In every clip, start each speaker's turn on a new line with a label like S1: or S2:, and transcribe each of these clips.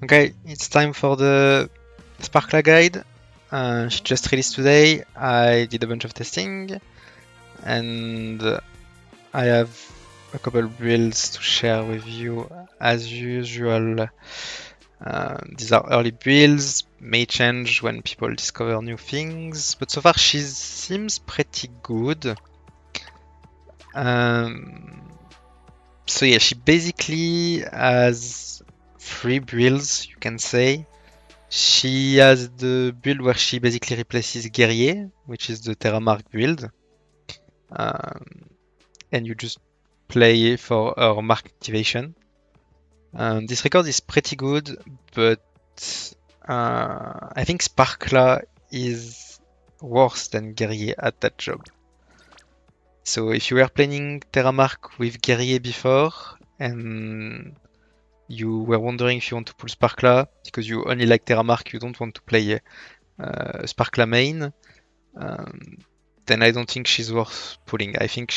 S1: Okay, it's time for the Sparkla guide. She just released today. I did a bunch of testing and I have a couple builds to share with you as usual. These are early builds, may change when people discover new things, but so far she seems pretty good. So yeah, she basically has 3 builds, you can say. She has the build where she basically replaces Gerie, which is the Terra Mark build. And you just play for her mark activation. This record is pretty good, but I think Sparkla is worse than Gerie at that job. So if you were playing Terra Mark with Gerie before, and you were wondering if you want to pull Sparkla because you only like Terra Mark, you don't want to play Sparkla main, then I don't think she's worth pulling. I think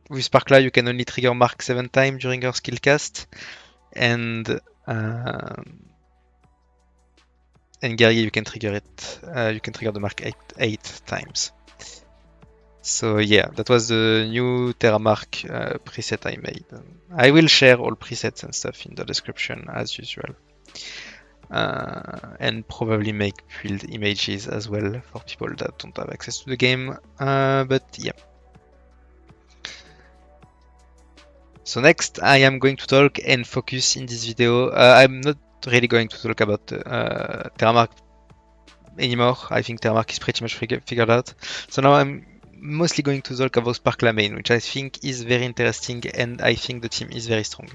S1: with Sparkla you can only trigger Mark 7 times during her skill cast, and Gerie you can trigger it. You can trigger the Mark 8 times. So yeah, that was the new Terra Mark preset I made. I will share all presets and stuff in the description as usual. And probably make build images as well for people that don't have access to the game. But yeah. So next I am going to talk and focus in this video. I'm not really going to talk about Terra Mark anymore. I think Terra Mark is pretty much figured out. So now I'm mostly going to talk about Sparkla main, which I think is very interesting and I think the team is very strong.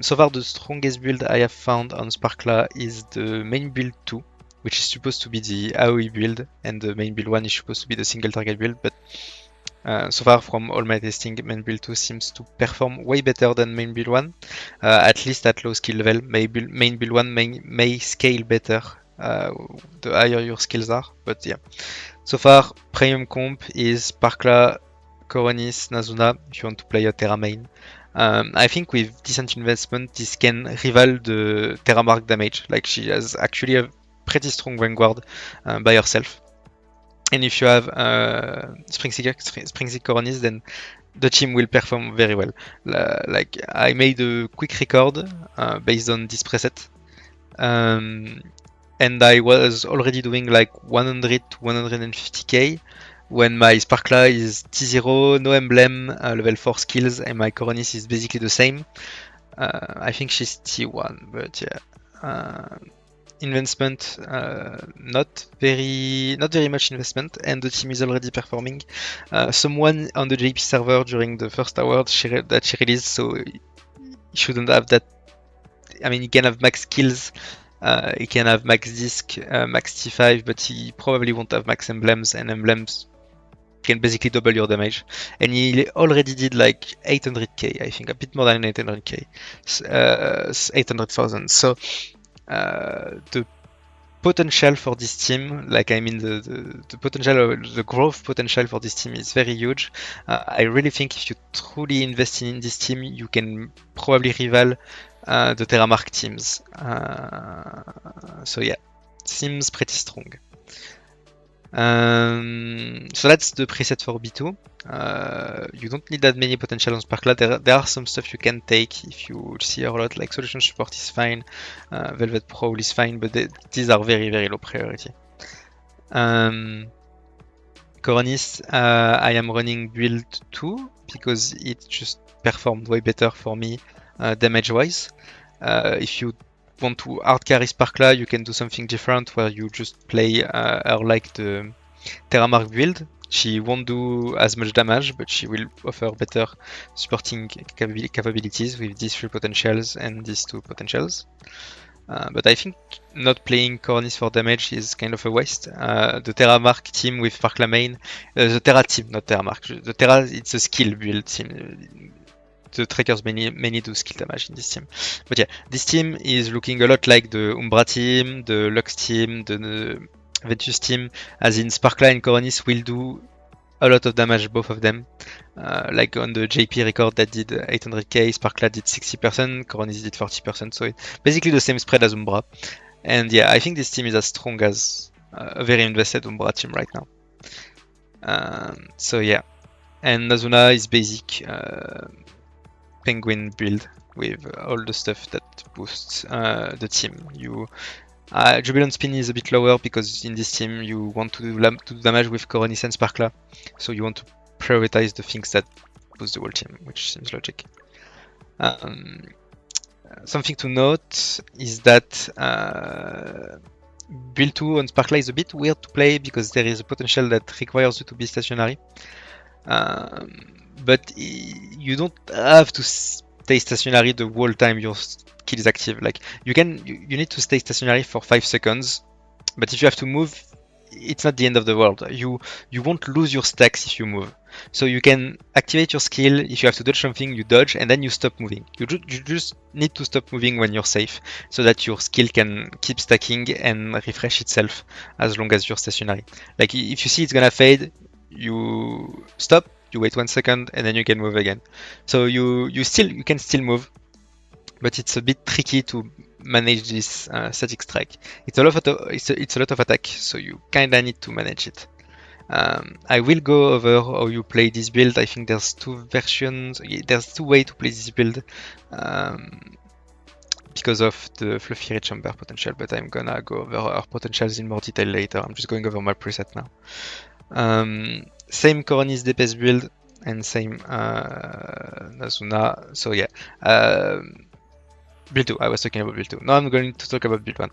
S1: So far the strongest build I have found on Sparkla is the main build 2, which is supposed to be the AOE build, and the main build 1 is supposed to be the single target build, but so far from all my testing, main build 2 seems to perform way better than main build 1, at least at low skill level. Main build 1 may scale better the higher your skills are, but yeah. So far, premium comp is Sparkla, Coronis, Nazuna, if you want to play a Terra main. I think with decent investment, this can rival the Terra Mark damage. Like, she has actually a pretty strong vanguard by herself. And if you have Spring Seeker Coronis, then the team will perform very well. Like, I made a quick record based on this preset. And I was already doing like 100 to 150k when my Sparkla is T0, no emblem, level 4 skills, and my Coronis is basically the same. I think she's T1, but yeah. Investment, not very much investment, and the team is already performing. Someone on the JP server during the first award that she released, so he shouldn't have that. I mean, he can have max kills. He can have max disc, max T5, but he probably won't have max emblems, and emblems can basically double your damage. And he already did like 800k, I think, a bit more than 800k, 800,000. So the potential for this team, like I mean the potential, the growth potential for this team is very huge. I really think if you truly invest in this team, you can probably rival the Terra Mark teams. So yeah, seems pretty strong. So that's the preset for B2. You don't need that many potential on Sparkla. There are some stuff you can take if you see her a lot, like Solution Support is fine, Velvet Prowl is fine, but these are very low priority. Coronis, I am running build 2 because it just performed way better for me damage wise. If you want to hard carry Sparkla, you can do something different where you just play her like the Terra Mark build. She won't do as much damage, but she will offer better supporting capabilities with these 3 potentials and these 2 potentials. But I think not playing Coronis for damage is kind of a waste. The Terra Mark team with Sparkla main, the Terra team, not Terra Mark. The Terra, it's a skill build team. The trackers mainly do skill damage in this team. But yeah, this team is looking a lot like the Umbra team, the Lux team, the Ventus team, as in Sparkla and Coronis will do a lot of damage, both of them. Like on the JP record that did 800k, Sparkla did 60%, Coronis did 40%, so it's basically the same spread as Umbra. And yeah, I think this team is as strong as a very invested Umbra team right now. So yeah, and Nazuna is basic penguin build with all the stuff that boosts the team. Jubilant Spin is a bit lower because in this team you want to do damage with Coronis and Sparkla, so you want to prioritize the things that boost the whole team, which seems logic. Something to note is that build 2 on Sparkla is a bit weird to play because there is a potential that requires you to be stationary. But you don't have to stay stationary the whole time your skill is active. Like you need to stay stationary for 5 seconds, but if you have to move, it's not the end of the world. You won't lose your stacks if you move. So you can activate your skill. If you have to dodge something, you dodge and then you stop moving. You just need to stop moving when you're safe, so that your skill can keep stacking and refresh itself as long as you're stationary. Like if you see it's gonna fade, you stop, you wait 1 second, and then you can move again. So you can still move, but it's a bit tricky to manage this static strike. It's a lot of attack, so you kinda need to manage it. I will go over how you play this build. I think there's two versions. There's two ways to play this build because of the fluffy rich Umbra potential, but I'm gonna go over our potentials in more detail later. I'm just going over my preset now. Same Coronis DPS build and same Nazuna. So yeah, build 2. I was talking about build 2. Now I'm going to talk about build 1.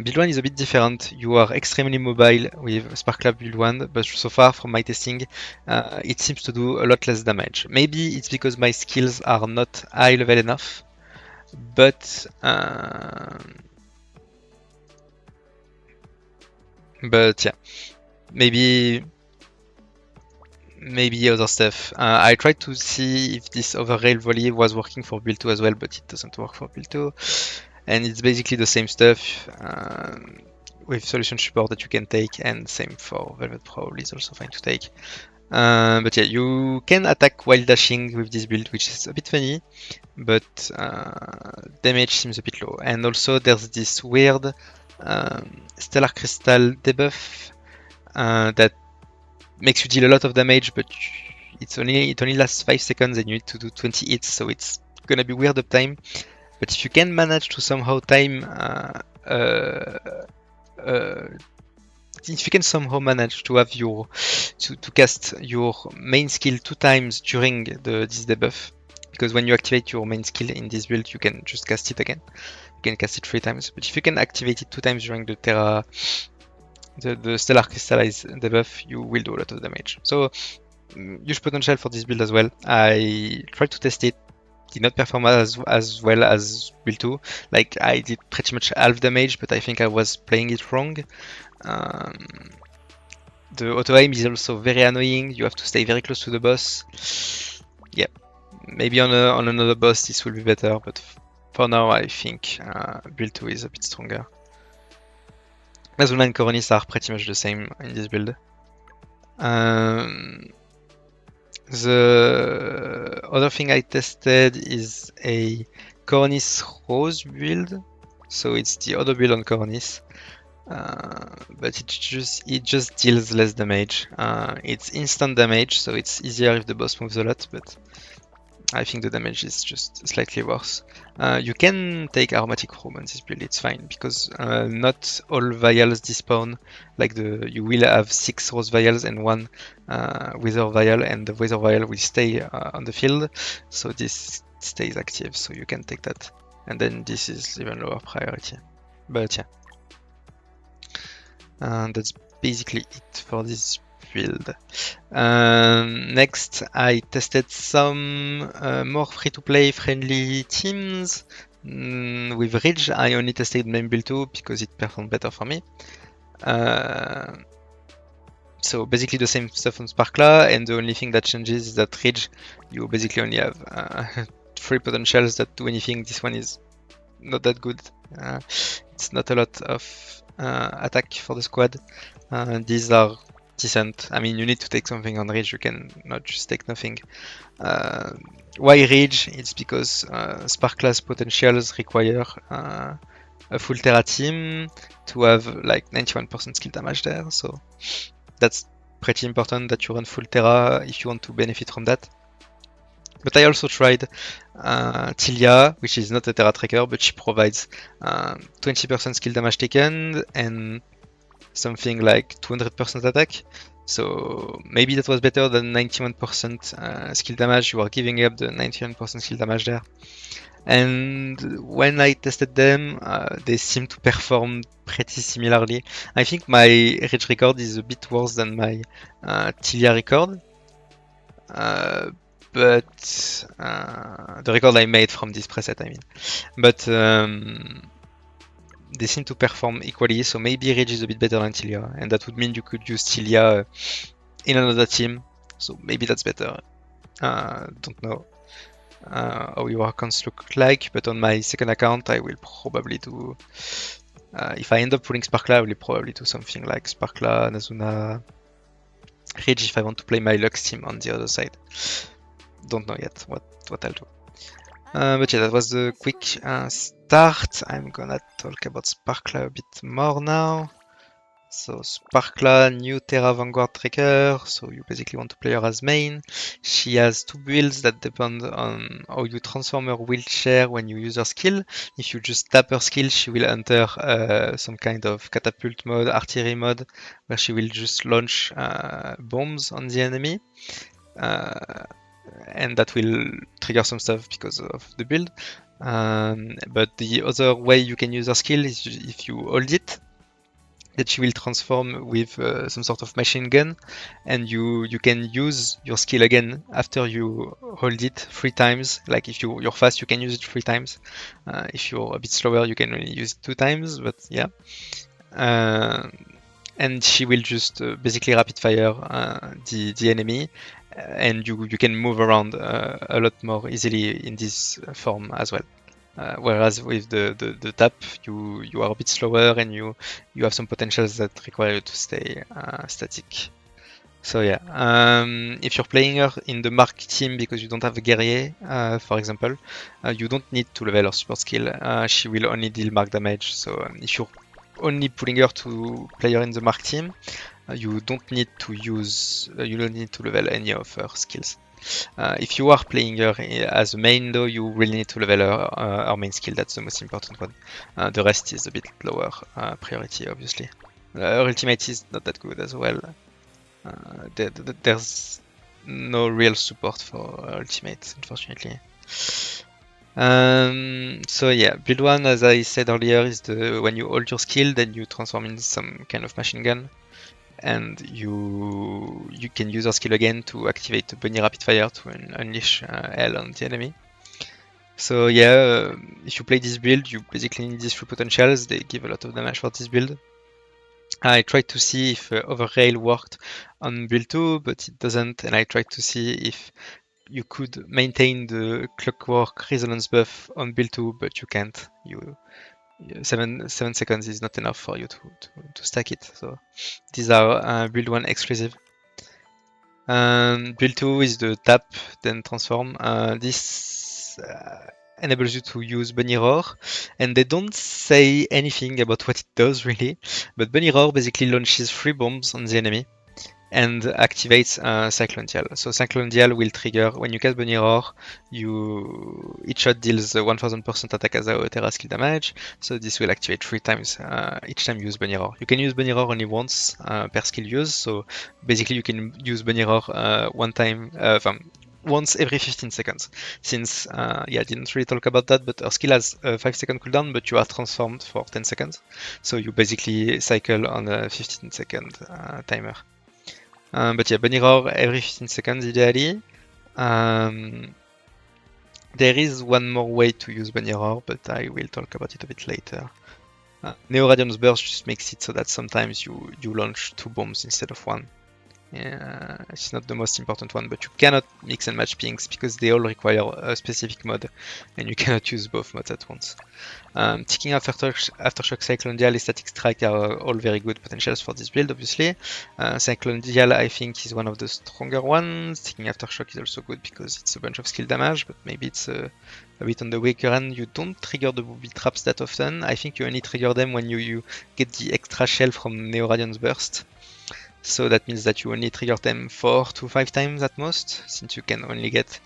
S1: Build 1 is a bit different. You are extremely mobile with Sparkla build 1, but so far from my testing, it seems to do a lot less damage. Maybe it's because my skills are not high level enough, but yeah, maybe other stuff. I tried to see if this overrail volley was working for build 2 as well, but it doesn't work for build 2. And it's basically the same stuff with solution support that you can take, and same for Velvet Prowl is also fine to take. But yeah, you can attack while dashing with this build, which is a bit funny, but damage seems a bit low. And also there's this weird Stellar Crystal debuff that makes you deal a lot of damage, but it only lasts 5 seconds and you need to do 20 hits, so it's gonna be weird uptime. But if you can manage to somehow if you can somehow manage to have to cast your main skill 2 times during this debuff, because when you activate your main skill in this build, you can just cast it again. You can cast it 3 times, but if you can activate it 2 times during the Stellar Crystallize debuff, you will do a lot of damage. So huge potential for this build as well. I tried to test it, did not perform as well as build 2. Like I did pretty much half damage, but I think I was playing it wrong. The auto aim is also very annoying. You have to stay very close to the boss. Yeah, maybe on another boss this will be better, but for now I think build 2 is a bit stronger. Nazuna and Coronis are pretty much the same in this build. The other thing I tested is a Coronis Rose build, so it's the other build on Coronis, but it just deals less damage. It's instant damage, so it's easier if the boss moves a lot, but I think the damage is just slightly worse. You can take Aromatic Room on this build, it's fine, because not all vials despawn. Like you will have 6 rose vials and 1 wither vial, and the wither vial will stay on the field, so this stays active, so you can take that. And then this is even lower priority. But yeah, that's basically it for this build. Next, I tested some more free-to-play friendly teams. With Ridge, I only tested main build 2 because it performed better for me. So basically the same stuff on Sparkla, and the only thing that changes is that Ridge, you basically only have 3 potentials that do anything. This one is not that good. It's not a lot of attack for the squad. These are decent. I mean, you need to take something on Ridge, you can not just take nothing. Why Ridge? It's because Sparkla's potentials require a full Terra team to have like 91% skill damage there, so that's pretty important that you run full Terra if you want to benefit from that. But I also tried Tilia, which is not a Terra tracker, but she provides 20% skill damage taken and something like 200% attack. So maybe that was better than 91% skill damage. You are giving up the 91% skill damage there. And when I tested them, they seem to perform pretty similarly. I think my Rage record is a bit worse than my Tilia record. But the record I made from this preset, I mean. But they seem to perform equally, so maybe Rage is a bit better than Tilia, and that would mean you could use Tilia in another team, so maybe that's better. Don't know how your accounts look like, but on my second account I will probably do, if I end up pulling Sparkla, I will probably do something like Sparkla, Nazuna, Rage if I want to play my Lux team on the other side. Don't know yet what I'll do. But yeah, that was the quick start. I'm gonna talk about Sparkla a bit more now. So Sparkla, new Terra Vanguard tracker, so you basically want to play her as main. She has two builds that depend on how you transform her wheelchair when you use her skill. If you just tap her skill, she will enter some kind of catapult mode, artillery mode, where she will just launch bombs on the enemy. And that will trigger some stuff because of the build. But the other way you can use her skill is if you hold it, that she will transform with some sort of machine gun, and you can use your skill again after you hold it 3 times. Like if you're fast, you can use it 3 times. If you're a bit slower, you can only use it 2 times, but yeah. And she will just basically rapid fire the enemy, and you can move around a lot more easily in this form as well. Whereas with the tap, you are a bit slower and you have some potentials that require you to stay static. So yeah, if you're playing her in the Mark team because you don't have a Gerie, for example, you don't need to level her support skill. She will only deal Mark damage. So if you're only pulling her to play her in the Mark team, you don't need to level any of her skills. If you are playing her as a main though, you really need to level her main skill, that's the most important one. The rest is a bit lower priority, obviously. Her ultimate is not that good as well. There's no real support for her ultimate, unfortunately. So yeah, build 1, as I said earlier, is when you hold your skill, then you transform in some kind of machine gun. And you can use our skill again to activate the bunny rapid fire to unleash hell on the enemy. So yeah, if you play this build, you basically need these 3 potentials. They give a lot of damage for this build. I tried to see if Overrail worked on build 2, but it doesn't, and I tried to see if you could maintain the Clockwork Resonance buff on build 2, but you can't. 7 seconds is not enough for you to stack it. So these are build 1 exclusive. Build 2 is the tap, then transform. This enables you to use Bunny Roar, and they don't say anything about what it does really, but Bunny Roar basically launches 3 bombs on the enemy and activates Cyclone Dial. So Cyclone Dial will trigger when you cast Bunny Roar. Each shot deals 1000% attack as a Terra skill damage. So this will activate 3 times each time you use Bunny Roar. You can use Bunny Roar only once per skill use. So basically you can use Bunny Roar once every 15 seconds. Since I didn't really talk about that, but her skill has a 5-second cooldown, but you are transformed for 10 seconds. So you basically cycle on a 15-second timer. But yeah, Bunny Roar every 15 seconds ideally. There is one more way to use Bunny Roar, but I will talk about it a bit later. Neo Radiance Burst just makes it so that sometimes you launch 2 bombs instead of 1. It's not the most important one, but you cannot mix and match pings because they all require a specific mod, and you cannot use both mods at once. Ticking Aftershock, Cyclone Dial, Static Strike are all very good potentials for this build, obviously. Cyclone Dial, I think, is one of the stronger ones. Ticking Aftershock is also good because it's a bunch of skill damage, but maybe it's a bit on the weaker end. You don't trigger the booby traps that often. I think you only trigger them when you get the extra shell from Neo Radiant's Burst. So that means that you only trigger them 4 to 5 times at most, since you can only get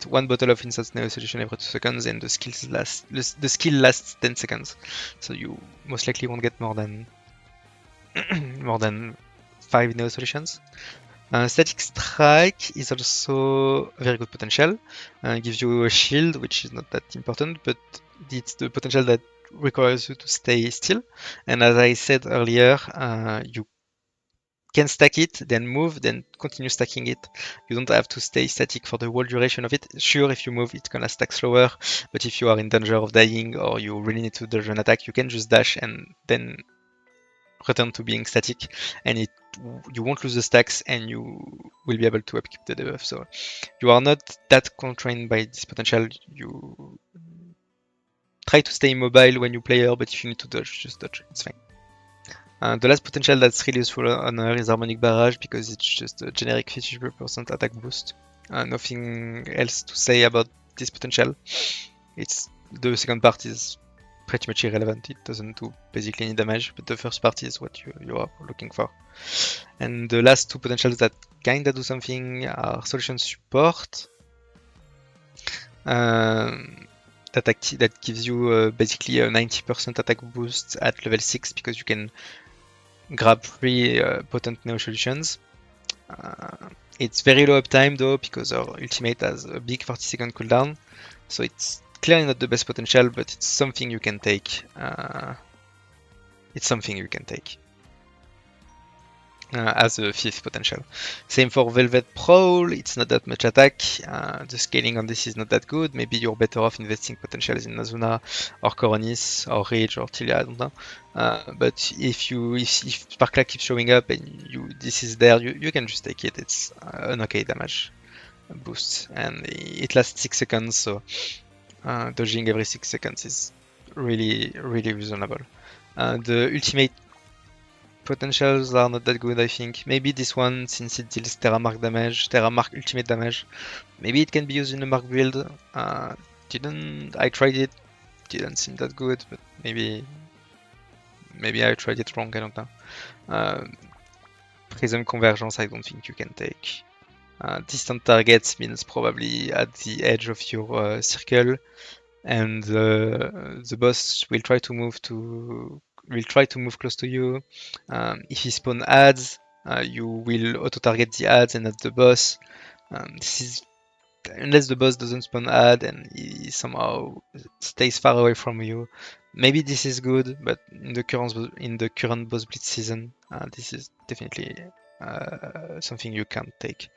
S1: one bottle of Instant Neo Solution every 2 seconds, and the skill lasts 10 seconds. So you most likely won't get more than 5 Neo Solutions. Static Strike is also a very good potential. Gives you a shield, which is not that important, but it's the potential that requires you to stay still. And as I said earlier, you can stack it, then move, then continue stacking it. You don't have to stay static for the whole duration of it. Sure, if you move, it's gonna stack slower, but if you are in danger of dying or you really need to dodge an attack, you can just dash and then return to being static, and you won't lose the stacks, and you will be able to upkeep the debuff. So you are not that constrained by this potential. You try to stay immobile when you play her, but if you need to dodge, just dodge. It's fine. The last potential that's really useful on her is Harmonic Barrage because it's just a generic 50% attack boost. Nothing else to say about this potential. The second part is pretty much irrelevant. It doesn't do basically any damage, but the first part is what you are looking for. And the last two potentials that kinda do something are Solution Support. That gives you basically a 90% attack boost at level 6 because you can grab 3 potent Neo Solutions. It's very low uptime though because our ultimate has a big 40-second cooldown, so it's clearly not the best potential, but it's something you can take. As a 5th potential. Same for Velvet Prowl, it's not that much attack, the scaling on this is not that good, maybe you're better off investing potentials in Azuna or Coronis or Rage or Tilia, I don't know. But if Sparkla keeps showing up and this is there, you can just take it. It's an okay damage boost, and it lasts 6 seconds, so dodging every 6 seconds is really, really reasonable. The ultimate potentials are not that good, I think. Maybe this one, since it deals Terra Mark damage, Terra Mark ultimate damage. Maybe it can be used in a Mark build. I tried it, didn't seem that good, but maybe I tried it wrong, I don't know. Prism Convergence, I don't think you can take. Distant targets means probably at the edge of your circle, and the boss will try to move close to you. If he spawn ads, you will auto-target the ads and not the boss. Unless the boss doesn't spawn ad and he somehow stays far away from you. Maybe this is good, but in the current boss blitz season, this is definitely something you can't take.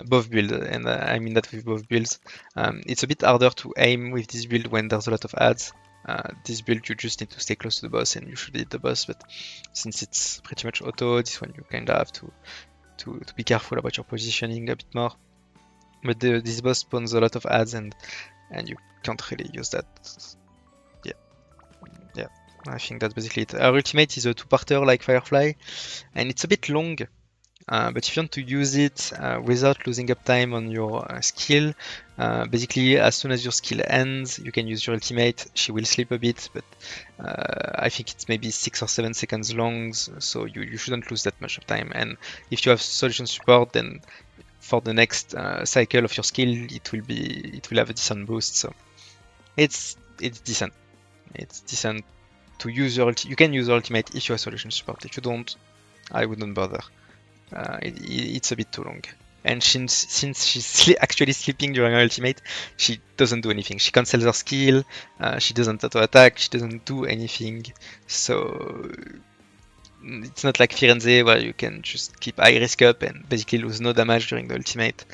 S1: Both builds, and I mean that with both builds. It's a bit harder to aim with this build when there's a lot of ads. This build you just need to stay close to the boss and you should hit the boss, but since it's pretty much auto, this one you kinda have to be careful about your positioning a bit more. But this boss spawns a lot of ads and you can't really use that. Yeah, I think that's basically it. Our ultimate is a 2-parter like Firefly, and it's a bit long. But if you want to use it without losing up time on your skill, basically as soon as your skill ends, you can use your ultimate. She will sleep a bit, but I think it's maybe 6 or 7 seconds long, so you shouldn't lose that much of time. And if you have solution support, then for the next cycle of your skill, it will have a decent boost. So it's decent. It's decent to use your you can use your ultimate if you have solution support. If you don't, I wouldn't bother. It's a bit too long. And since she's actually sleeping during her ultimate, she doesn't do anything. She cancels her skill, she doesn't auto-attack, she doesn't do anything. So it's not like Firenze where you can just keep high risk up and basically lose no damage during the ultimate.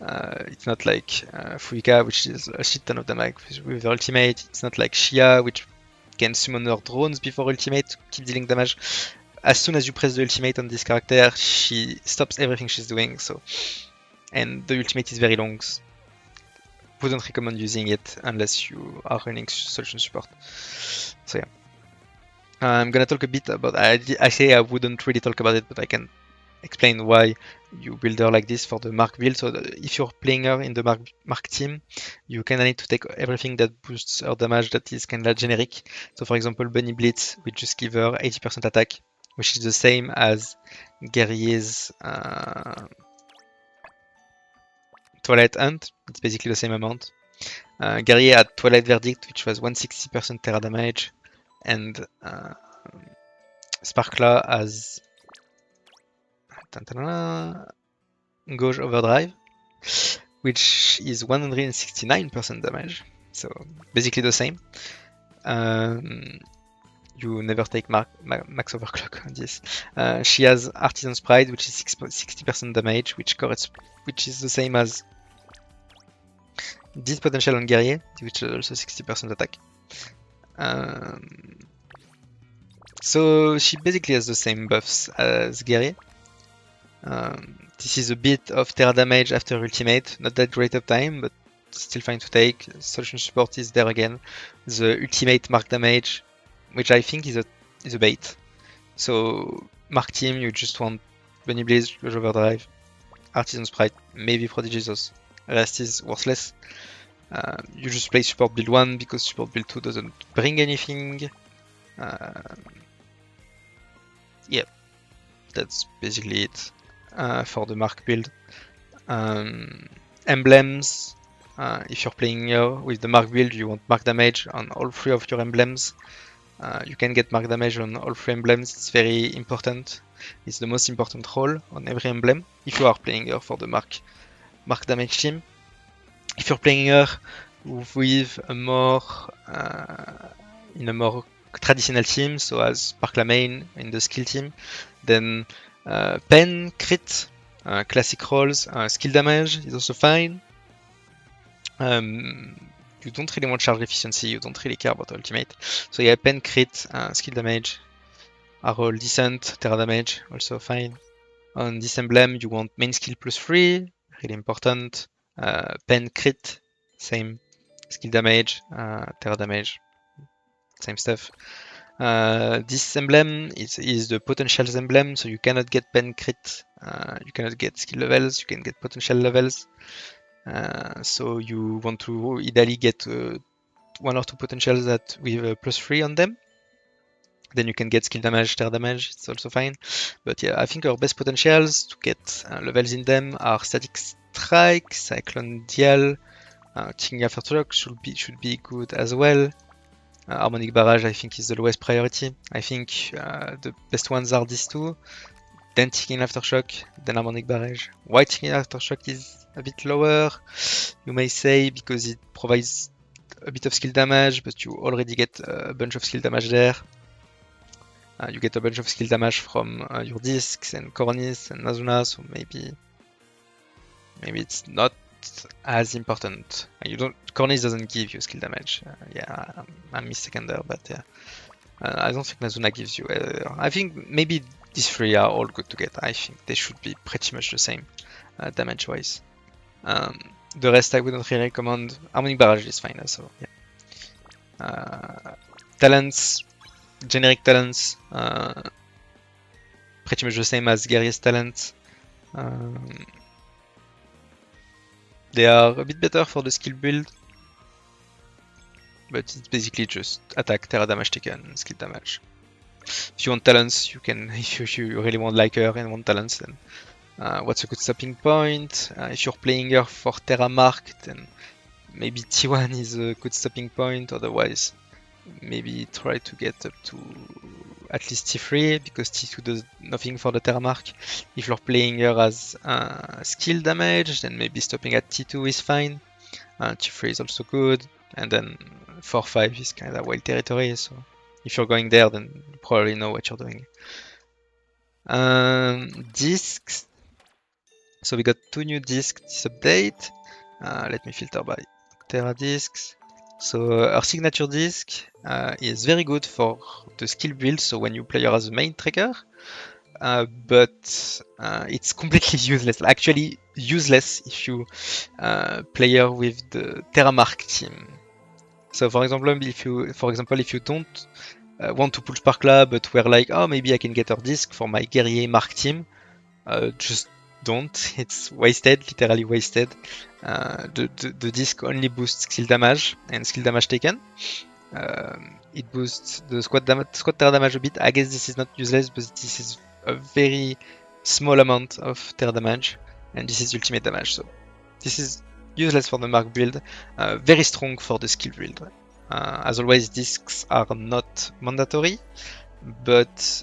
S1: It's not like Fuika, which is a shit ton of damage with her ultimate. It's not like Shia, which can summon her drones before ultimate to keep dealing damage. as soon as you press the ultimate on this character, she stops everything she's doing. So, and the ultimate is very long. Wouldn't recommend using it unless you are running solution support. So yeah. I'm gonna talk a bit about, I say I wouldn't really talk about it, but I can explain why you build her like this for the Mark build. So if you're playing her in the Mark team, you kinda need to take everything that boosts her damage that is kinda generic. So for example, Bunny Blitz, we just give her 80% attack, which is the same as Gerie's Twilight Hunt. It's basically the same amount. Gerie had Twilight Verdict, which was 160% Terra damage, and Sparkla has Gauge Overdrive, which is 169% damage. So basically the same. You never take max overclock on this. She has Artisan's Pride, which is 60% damage, which is the same as this potential on Guerrier, which is also 60% attack. So she basically has the same buffs as Gerie. This is a bit of Terra damage after ultimate, not that great uptime, but still fine to take. Solution support is there again. The ultimate Mark damage, which I think is a bait. So Mark team, you just want Bunny Blaze, Gauge Overdrive, Artisan Sprite, maybe Prodigious. Rest is worthless. You just play support build 1 because support build 2 doesn't bring anything. Yeah, that's basically it for the Mark build. Emblems, if you're playing with the Mark build, you want Mark damage on all 3 of your emblems. You can get Mark damage on all 3 emblems, it's very important. It's the most important role on every emblem if you are playing her for the Mark damage team. If you're playing her with a more in a more traditional team, so as Sparkla main in the skill team, then pen, crit, classic rolls, skill damage is also fine. You don't really want charge efficiency, you don't really care about ultimate. So yeah, pen, crit, skill damage, are all decent, Terra damage, also fine. On this emblem, you want main skill plus 3, really important. Pen, crit, same. Skill damage, Terra damage, same stuff. This emblem is the potentials emblem, so you cannot get pen crit, you cannot get skill levels, you can get potential levels. So you want to ideally get 1 or 2 potentials that with a plus 3 on them. Then you can get skill damage, Terra damage, it's also fine. But yeah, I think our best potentials to get levels in them are Static Strike, Cyclone Dial, King Aftershock should be good as well. Harmonic Barrage I think is the lowest priority. I think the best ones are these 2. Then Ticking Aftershock, then Harmonic Barrage. Why Ticking Aftershock is a bit lower, you may say, because it provides a bit of skill damage, but you already get a bunch of skill damage there. You get a bunch of skill damage from your discs and Coronis and Nazuna, so maybe it's not as important. Coronis doesn't give you skill damage. Yeah, I'm mistaken there, but yeah. I don't think Nazuna gives you. I think maybe these 3 are all good to get. I think they should be pretty much the same damage-wise. The rest I wouldn't really recommend. Harmonic Barrage is fine also. Yeah. Talents, generic talents, pretty much the same as Garry's talents. They are a bit better for the skill build, but it's basically just attack, Terra damage taken, skill damage. If you want talents, you can. If you really want like her and want talents, then what's a good stopping point? If you're playing her for Terra Mark, then maybe T1 is a good stopping point. Otherwise, maybe try to get up to at least T3 because T2 does nothing for the Terra Mark. If you're playing her as skill damage, then maybe stopping at T2 is fine. T3 is also good, and then 4-5 is kind of wild territory. So if you're going there, then you probably know what you're doing. Discs. So we got 2 new discs this update. Let me filter by Terra discs. So our signature disc is very good for the skill build, so when you play her as a main tracker, but it's completely useless. Actually useless if you play her with the Terra Mark team. So for example, if you don't want to pull Sparkla, but we're like, oh, maybe I can get her disc for my Gerie Mark team, just don't. It's wasted, literally wasted. The disc only boosts skill damage and skill damage taken. It boosts the squad terra damage a bit. I guess this is not useless, but this is a very small amount of terra damage, and this is ultimate damage. So this is useless for the Mark build, very strong for the skill build. As always, discs are not mandatory, but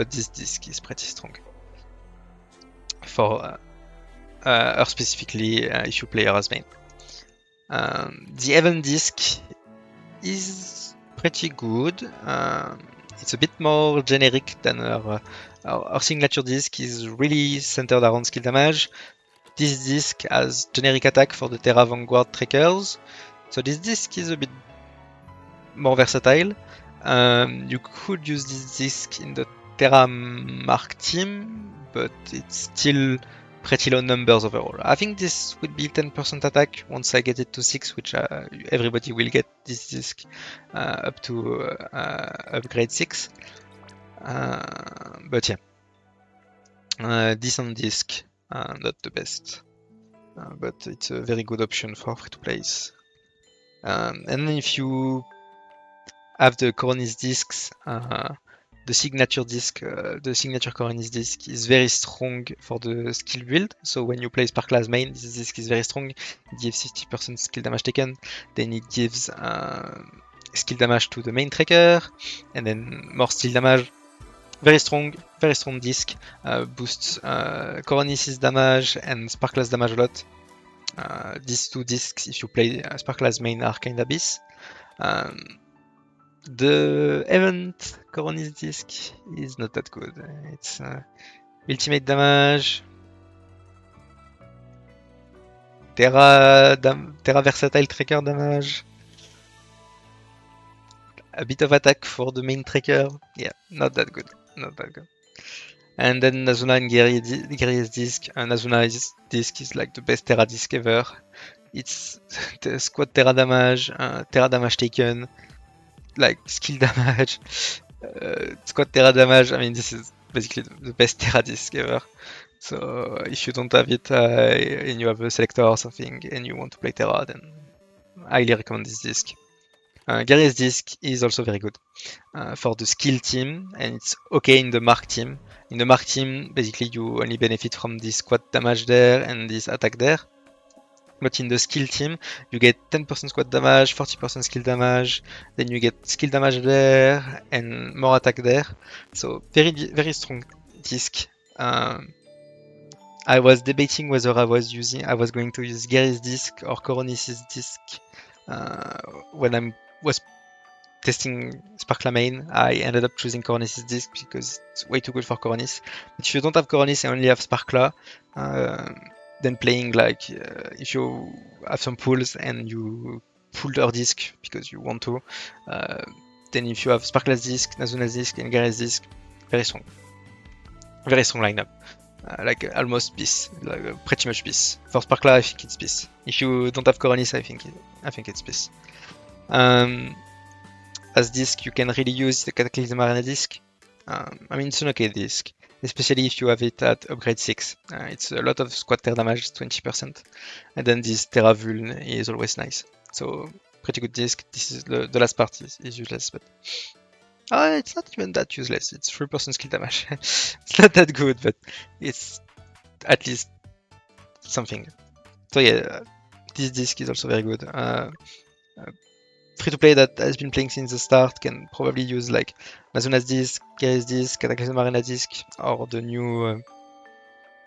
S1: this disc is pretty strong for her specifically if you play her as main. The event disc is pretty good. It's a bit more generic than our signature disc is really centered around skill damage. This disc has generic attack for the Terra Vanguard trackers. So this disc is a bit more versatile. You could use this disc in the Terra Mark team, but it's still pretty low numbers overall. I think this would be 10% attack once I get it to 6, which everybody will get this disc up to upgrade 6. But yeah, decent disc, not the best, but it's a very good option for free-to-plays. And then if you have the Coronis discs, the signature disc, the signature Coronis disc is very strong for the skill build. So when you play Sparkla as main, this disc is very strong. It gives 50% skill damage taken. Then it gives skill damage to the main tracker, and then more skill damage. Very strong disc. Boosts Coronis' damage and Sparkla's damage a lot. These two discs, if you play Sparkla's main, are kinda abyss. The event Coronis disc is not that good. It's ultimate damage, Terra versatile tracker damage, a bit of attack for the main tracker. Yeah, not that good. And then Nazuna and Gerie's disc. Nazuna's disc is like the best Terra disc ever. It's the squad Terra damage taken, like skill damage, squad Terra damage. I mean, this is basically the best Terra disc ever. So if you don't have it and you have a selector or something and you want to play Terra, then I highly recommend this disc. Gerie's disc is also very good for the skill team, and it's okay in the Mark team. In the Mark team, basically you only benefit from this squad damage there and this attack there. But in the skill team, you get 10% squad damage, 40% skill damage, then you get skill damage there and more attack there. So very strong disc. I was debating whether I was going to use Gerie's disc or Coronis' disc when I was testing Sparkla main. I ended up choosing Coronis' disc because it's way too good for Coronis. But if you don't have Coronis and only have Sparkla, then playing like if you have some pulls and you pull her disc because you want to, then if you have Sparkla's disc, Nazuna's disc, and Gerie's disc, very strong lineup. Like almost peace, like pretty much peace. For Sparkla, I think it's peace. If you don't have Coronis, I think it's peace. As disc, you can really use the Cataclysm Arena disc. I mean, it's an okay disc, especially if you have it at upgrade 6. It's a lot of squad terra damage, 20%, and then this Terra Vuln is always nice. So pretty good disc. This is the last part is useless, but it's not even that useless. It's 3% skill damage. It's not that good, but it's at least something. So yeah, this disc is also very good. Free-to-play that has been playing since the start can probably use like Nazuna's disc, Gerie's disc, Cataclysm Arena disc, or the new...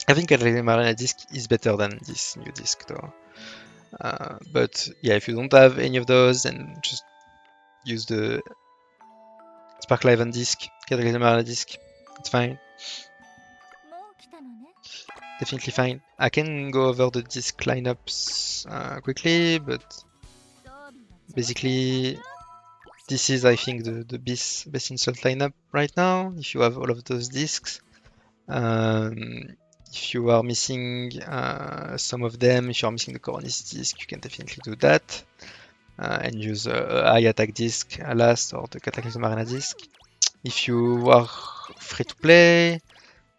S1: I think Cataclysm Arena disc is better than this new disc though. But yeah, if you don't have any of those, then just use the Sparkla event disc, Cataclysm Arena disc. It's fine. Definitely fine. I can go over the disc lineups quickly, but basically, this is, I think, the best insult lineup right now. If you have all of those discs, if you are missing some of them, if you are missing the Coronis disc, you can definitely do that and use a high attack disc last or the Cataclysm Arena disc. If you are free to play,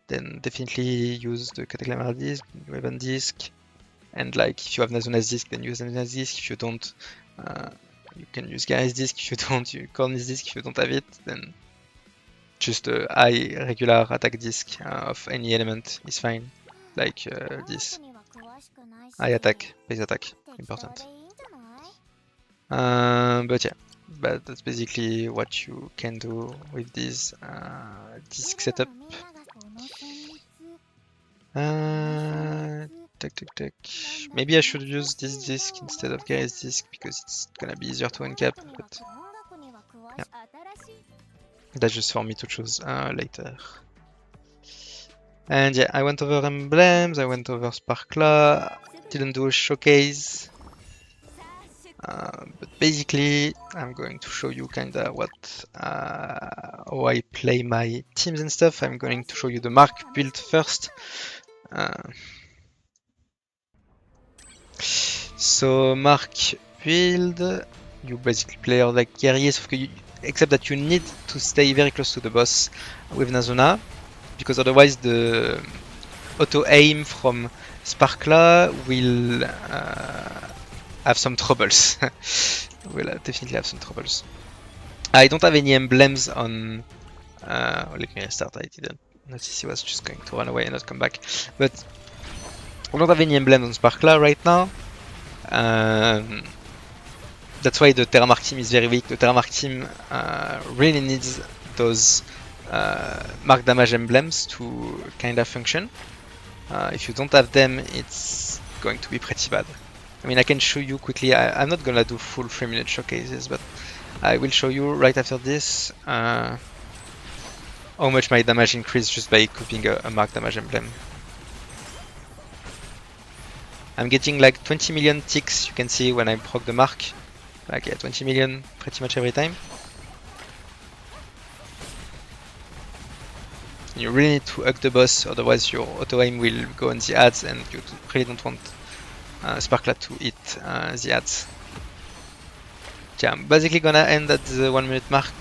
S1: then definitely use the Cataclysm Arena disc, Weapon disc, and like if you have Nazuna's disc, then use Nazuna's disc. If you don't, you can use Garry's disc. If you don't, use Corny's disc. If you don't have it, then just a high regular attack disc of any element is fine. Like this. High attack, base attack, important. But yeah, but that's basically what you can do with this disc setup. Maybe I should use this disc instead of Gary's disc because it's gonna be easier to uncap, but yeah. That's just for me to choose later. And yeah, I went over Emblems, I went over Sparkla, didn't do a showcase. But basically, I'm going to show you kinda how I play my teams and stuff. I'm going to show you the Mark build first. So Mark build, you basically play like Gerie, except that you need to stay very close to the boss with Nazuna, because otherwise the auto aim from Sparkla will have some troubles. Will definitely have some troubles. I don't have any emblems on. Let me restart. I didn't notice he was just going to run away and not come back. But I don't have any emblems on Sparkla right now. That's why the Terra Mark team is very weak. The Terra Mark team really needs those mark damage emblems to kind of function. If you don't have them, it's going to be pretty bad. I mean, I can show you quickly. I'm not gonna do full 3-minute showcases, but I will show you right after this how much my damage increased just by equipping a mark damage emblem. I'm getting like 20 million ticks, you can see when I proc the mark. Like, yeah, 20 million pretty much every time. You really need to hug the boss, otherwise your auto aim will go on the ads and you really don't want Sparkla to hit the ads. Okay, I'm basically gonna end at the 1 minute mark.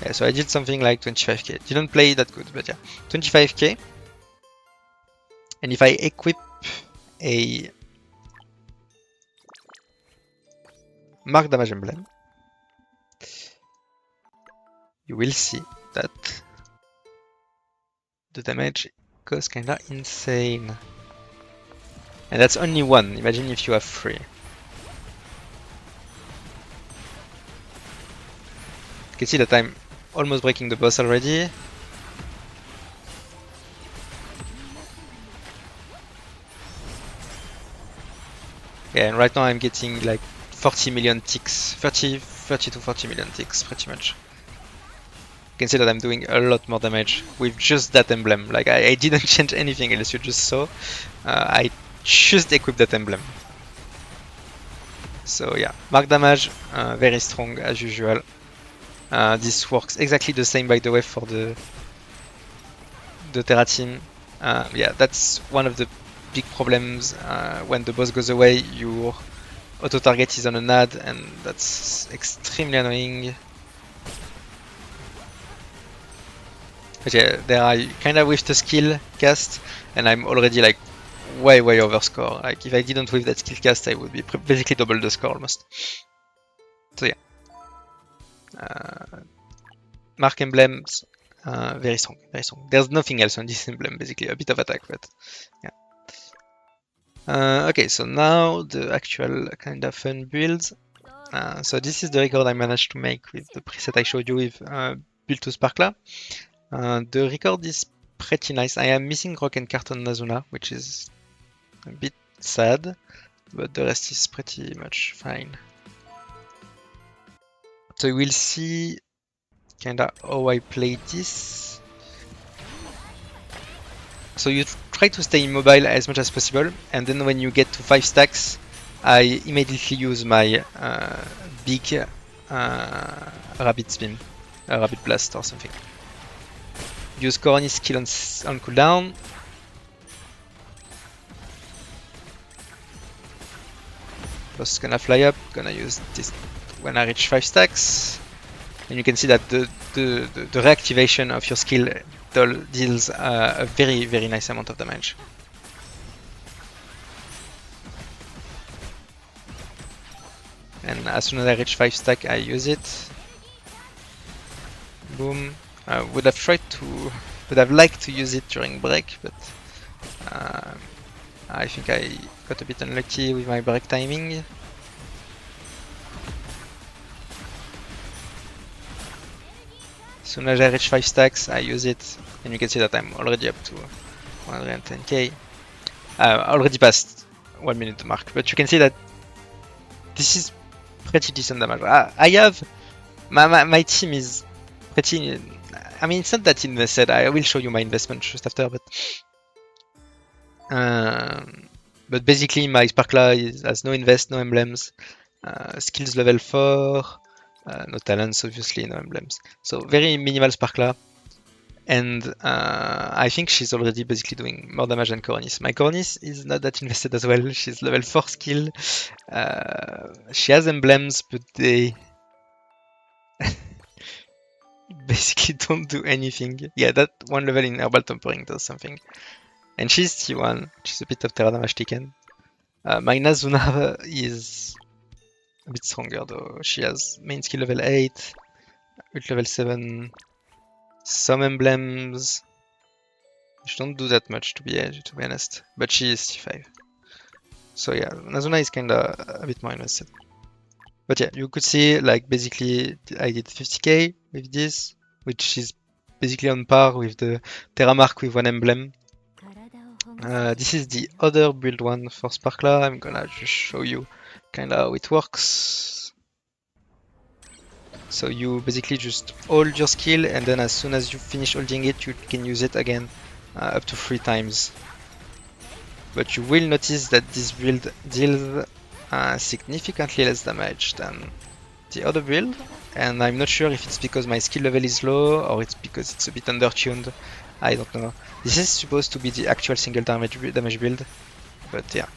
S1: Yeah, so I did something like 25k. Didn't play that good, but yeah, 25k. And if I equip a mark damage emblem, you will see that the damage goes kinda insane. And that's only one. Imagine if you have 3. You can see that I'm almost breaking the boss already. Yeah, and right now I'm getting like 40 million ticks, 30 to 40 million ticks pretty much. You can see that I'm doing a lot more damage with just that emblem. Like I didn't change anything else, you just saw. I just equipped that emblem. So yeah, mark damage, very strong as usual. This works exactly the same, by the way, for the Terra team. Yeah, that's one of the big problems. When the boss goes away, your auto target is on an ad, and that's extremely annoying. But yeah, there I kinda whiffed a skill cast, and I'm already like way over score. Like if I didn't whiff that skill cast, I would be basically double the score almost. So yeah. Mark emblems, very strong, very strong. There's nothing else on this emblem, basically, a bit of attack, but yeah. Okay, so now the actual kind of fun build. So this is the record I managed to make with the preset I showed you with build to Sparkla. The record is pretty nice. I am missing Rock and Carton Nazuna, which is a bit sad, but the rest is pretty much fine. So you will see kinda how I play this. So you try to stay immobile as much as possible, and then when you get to 5 stacks, I immediately use my big Rabbit Spin, Rabbit Blast or something. Use Coronis skill on cooldown. Boss gonna fly up, gonna use this when I reach 5 stacks. And you can see that the reactivation of your skill deals a very nice amount of damage. And as soon as I reach 5 stack, I use it. Boom. I would have liked to use it during break, but I think I got a bit unlucky with my break timing. As soon as I reach 5 stacks, I use it, and you can see that I'm already up to 110k. Already past 1 minute mark, but you can see that this is pretty decent damage. I have my team is pretty. I mean, it's not that invested. I will show you my investment just after, but basically my Sparkla has no invest, no emblems, skills level 4, no talents, obviously, no emblems. So very minimal Sparkla, and I think she's already basically doing more damage than Coronis. My Coronis is not that invested as well. She's level 4 skill. She has emblems, but they basically don't do anything. Yeah, that one level in Herbal Tampering does something. And she's T1, she's a bit of Terra damage taken. My Nazuna is a bit stronger though. She has main skill level 8, ult level 7, some emblems. She don't do that much to be honest, but she is T5. So yeah, Nazuna is kinda a bit more invested. But yeah, you could see like basically I did 50k with this, which is basically on par with the Terra Mark with one emblem. This is the other build one for Sparkla. I'm gonna just show you kinda how it works. So you basically just hold your skill, and then as soon as you finish holding it, you can use it again up to 3 times. But you will notice that this build deals significantly less damage than the other build, and I'm not sure if it's because my skill level is low or it's because it's a bit undertuned. I don't know. This is supposed to be the actual single damage build, but yeah.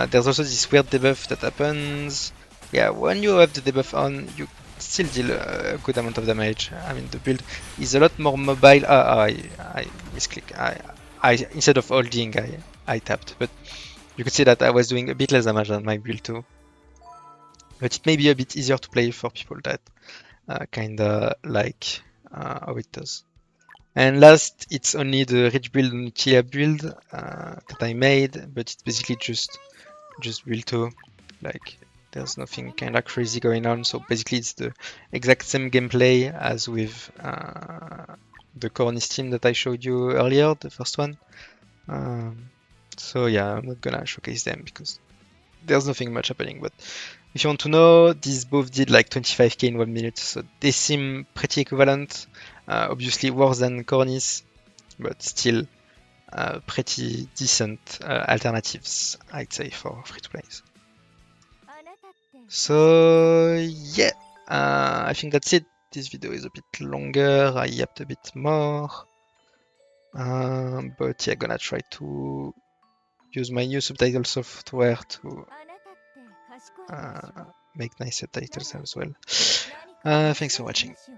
S1: There's also this weird debuff that happens. Yeah, when you have the debuff on, you still deal a good amount of damage. I mean, the build is a lot more mobile. I misclick. Instead of holding, I tapped, but you could see that I was doing a bit less damage than my build too. But it may be a bit easier to play for people that kinda like how it does. And last, it's only the rich build and Tilia build that I made, but it's basically just build 2. Like, there's nothing kinda crazy going on. So basically, it's the exact same gameplay as with the Coronis team that I showed you earlier, the first one. So yeah, I'm not gonna showcase them because there's nothing much happening. But if you want to know, these both did like 25k in 1 minute, so they seem pretty equivalent. Obviously worse than Coronis, but still pretty decent alternatives, I'd say, for free-to-plays. So yeah, I think that's it. This video is a bit longer, I yapped a bit more. But yeah, gonna try to use my new subtitle software to make nice subtitles as well. Thanks for watching.